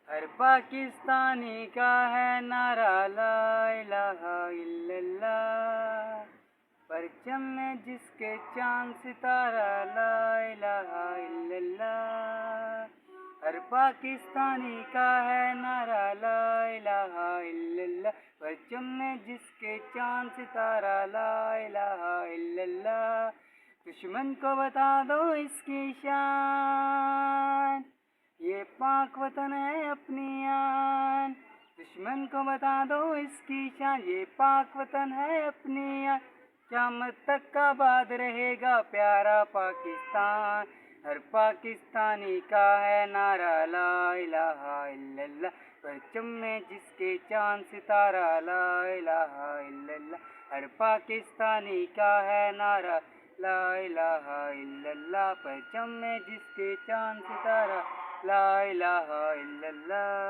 ہر پاکستانی کا ہے نعرہ لا الہ الا اللہ، پرچم میں جس کے چاند ستارہ لا الہ الا اللہ۔ ہر پاکستانی کا ہے نعرہ لا الہ الا اللہ، پرچم میں جس کے چاند ستارہ لا الہ الا اللہ۔ دشمن کو بتا دو اس کی شان، یہ پاک وطن ہے اپنی آن۔ دشمن کو بتا دو اس کی شان، یہ پاک وطن ہے اپنی آن۔ قیامت تک آباد رہے گا پیارا پاکستان، ہر پاکستانی کا ہے نعرہ لا الہ الا اللہ، پرچم میں جس کے چاند ستارہ لا الہ الا اللہ۔ ہر پاکستانی کا ہے نعرہ لا الہ الا اللہ، پرچم میں جس کے چاند ستارہ لا الہ الا اللہ۔